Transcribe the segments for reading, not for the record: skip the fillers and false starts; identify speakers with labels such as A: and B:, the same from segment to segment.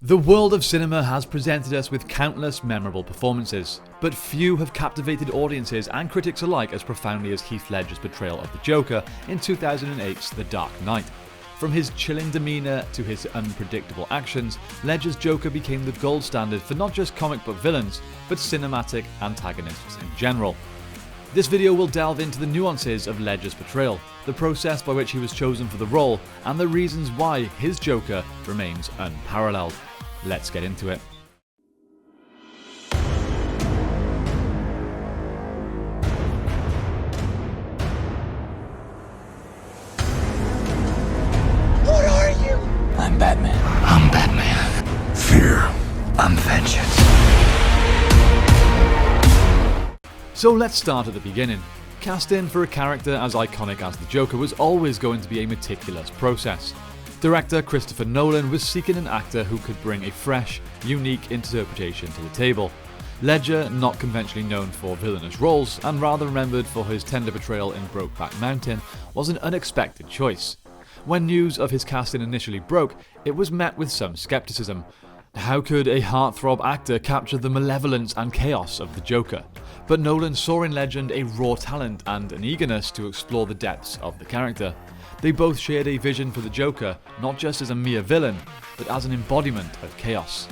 A: The world of cinema has presented us with countless memorable performances, but few have captivated audiences and critics alike as profoundly as Heath Ledger's portrayal of the Joker in 2008's The Dark Knight. From his chilling demeanour to his unpredictable actions, Ledger's Joker became the gold standard for not just comic book villains, but cinematic antagonists in general. This video will delve into the nuances of Ledger's portrayal, the process by which he was chosen for the role, and the reasons why his Joker remains unparalleled. Let's get into it.
B: What are you?
C: I'm Batman.
B: I'm Batman.
C: Fear. I'm vengeance.
A: So let's start at the beginning. Casting for a character as iconic as the Joker was always going to be a meticulous process. Director Christopher Nolan was seeking an actor who could bring a fresh, unique interpretation to the table. Ledger, not conventionally known for villainous roles, and rather remembered for his tender portrayal in Brokeback Mountain, was an unexpected choice. When news of his casting initially broke, it was met with some skepticism. How could a heartthrob actor capture the malevolence and chaos of the Joker? But Nolan saw in Legend a raw talent and an eagerness to explore the depths of the character. They both shared a vision for the Joker, not just as a mere villain, but as an embodiment of chaos.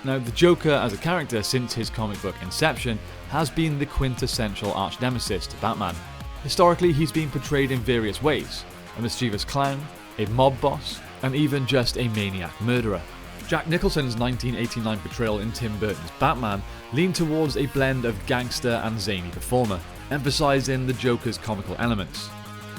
A: Now, the Joker as a character since his comic book inception has been the quintessential arch-nemesis to Batman. Historically, he's been portrayed in various ways: a mischievous clown, a mob boss, and even just a maniac murderer. Jack Nicholson's 1989 portrayal in Tim Burton's Batman leaned towards a blend of gangster and zany performer, emphasising the Joker's comical elements.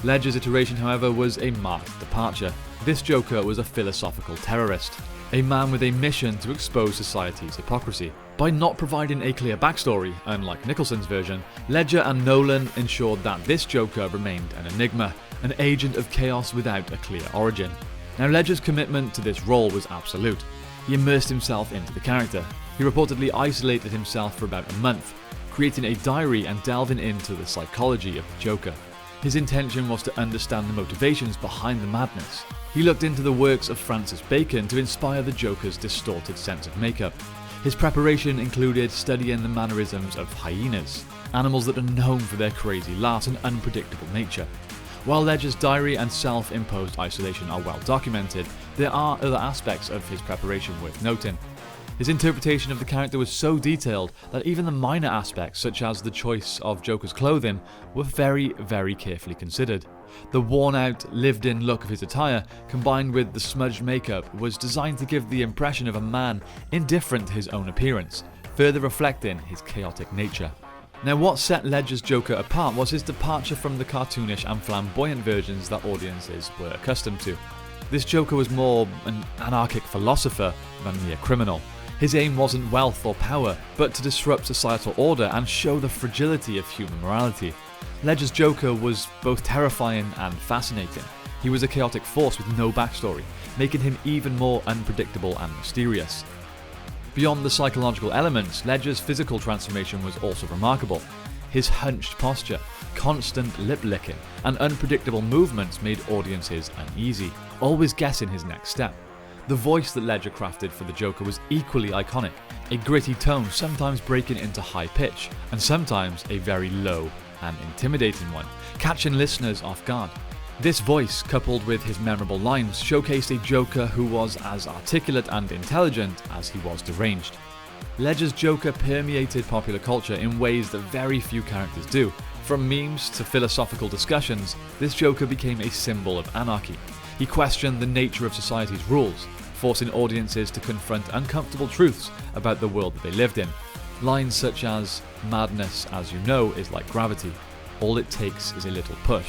A: Ledger's iteration, however, was a marked departure. This Joker was a philosophical terrorist, a man with a mission to expose society's hypocrisy. By not providing a clear backstory, unlike Nicholson's version, Ledger and Nolan ensured that this Joker remained an enigma, an agent of chaos without a clear origin. Now, Ledger's commitment to this role was absolute. He immersed himself into the character. He reportedly isolated himself for about a month, creating a diary and delving into the psychology of the Joker. His intention was to understand the motivations behind the madness. He looked into the works of Francis Bacon to inspire the Joker's distorted sense of makeup. His preparation included studying the mannerisms of hyenas, animals that are known for their crazy laughs and unpredictable nature. While Ledger's diary and self-imposed isolation are well documented, there are other aspects of his preparation worth noting. His interpretation of the character was so detailed that even the minor aspects, such as the choice of Joker's clothing, were very, very carefully considered. The worn-out, lived-in look of his attire, combined with the smudged makeup, was designed to give the impression of a man indifferent to his own appearance, further reflecting his chaotic nature. Now, what set Ledger's Joker apart was his departure from the cartoonish and flamboyant versions that audiences were accustomed to. This Joker was more an anarchic philosopher than a mere criminal. His aim wasn't wealth or power, but to disrupt societal order and show the fragility of human morality. Ledger's Joker was both terrifying and fascinating. He was a chaotic force with no backstory, making him even more unpredictable and mysterious. Beyond the psychological elements, Ledger's physical transformation was also remarkable. His hunched posture, constant lip-licking, and unpredictable movements made audiences uneasy, always guessing his next step. The voice that Ledger crafted for the Joker was equally iconic, a gritty tone sometimes breaking into high pitch, and sometimes a very low and intimidating one, catching listeners off guard. This voice, coupled with his memorable lines, showcased a Joker who was as articulate and intelligent as he was deranged. Ledger's Joker permeated popular culture in ways that very few characters do. From memes to philosophical discussions, this Joker became a symbol of anarchy. He questioned the nature of society's rules, forcing audiences to confront uncomfortable truths about the world that they lived in. Lines such as, "Madness, as you know, is like gravity. All it takes is a little push."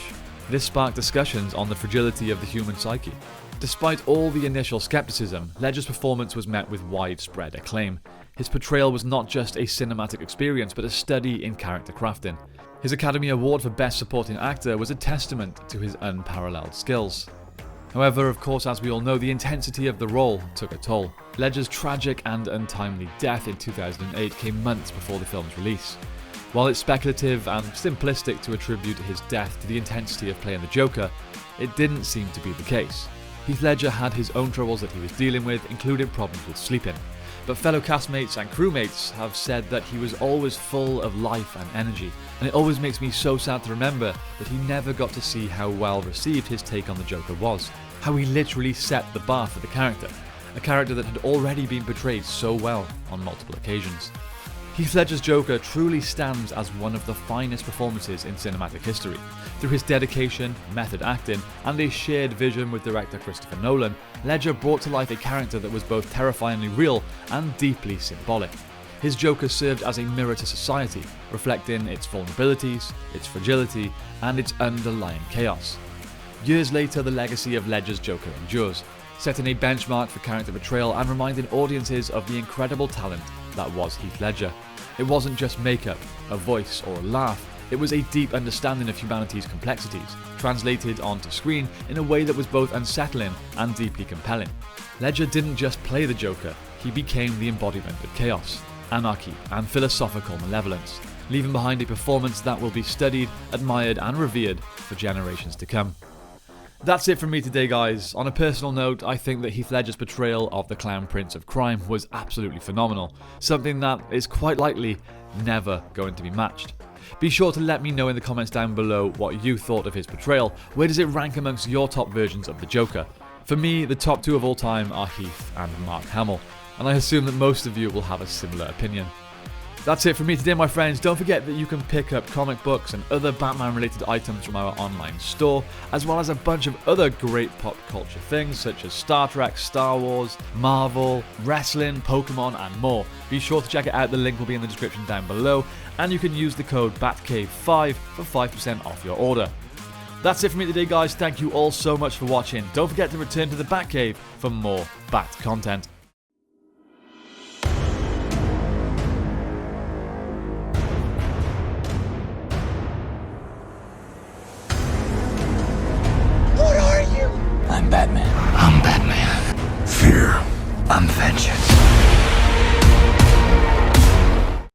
A: This sparked discussions on the fragility of the human psyche. Despite all the initial skepticism, Ledger's performance was met with widespread acclaim. His portrayal was not just a cinematic experience, but a study in character crafting. His Academy Award for Best Supporting Actor was a testament to his unparalleled skills. However, of course, as we all know, the intensity of the role took a toll. Ledger's tragic and untimely death in 2008 came months before the film's release. While it's speculative and simplistic to attribute his death to the intensity of playing the Joker, it didn't seem to be the case. Heath Ledger had his own troubles that he was dealing with, including problems with sleeping. But fellow castmates and crewmates have said that he was always full of life and energy, and it always makes me so sad to remember that he never got to see how well received his take on the Joker was. How he literally set the bar for the character, a character that had already been portrayed so well on multiple occasions. Heath Ledger's Joker truly stands as one of the finest performances in cinematic history. Through his dedication, method acting, and a shared vision with director Christopher Nolan, Ledger brought to life a character that was both terrifyingly real and deeply symbolic. His Joker served as a mirror to society, reflecting its vulnerabilities, its fragility, and its underlying chaos. Years later, the legacy of Ledger's Joker endures, setting a benchmark for character portrayal and reminding audiences of the incredible talent that was Heath Ledger. It wasn't just makeup, a voice, or a laugh. It was a deep understanding of humanity's complexities, translated onto screen in a way that was both unsettling and deeply compelling. Ledger didn't just play the Joker, he became the embodiment of chaos, anarchy, and philosophical malevolence, leaving behind a performance that will be studied, admired, and revered for generations to come. That's it from me today, guys. On a personal note, I think that Heath Ledger's portrayal of the Clown Prince of Crime was absolutely phenomenal, something that is quite likely never going to be matched. Be sure to let me know in the comments down below what you thought of his portrayal. Where does it rank amongst your top versions of the Joker? For me, the top two of all time are Heath and Mark Hamill, and I assume that most of you will have a similar opinion. That's it from me today, my friends. Don't forget that you can pick up comic books and other Batman-related items from our online store, as well as a bunch of other great pop culture things such as Star Trek, Star Wars, Marvel, wrestling, Pokemon, and more. Be sure to check it out. The link will be in the description down below, and you can use the code BATCAVE5 for 5% off your order. That's it from me today, guys. Thank you all so much for watching. Don't forget to return to the Batcave for more Bat content.
B: I'm Batman. I'm Batman.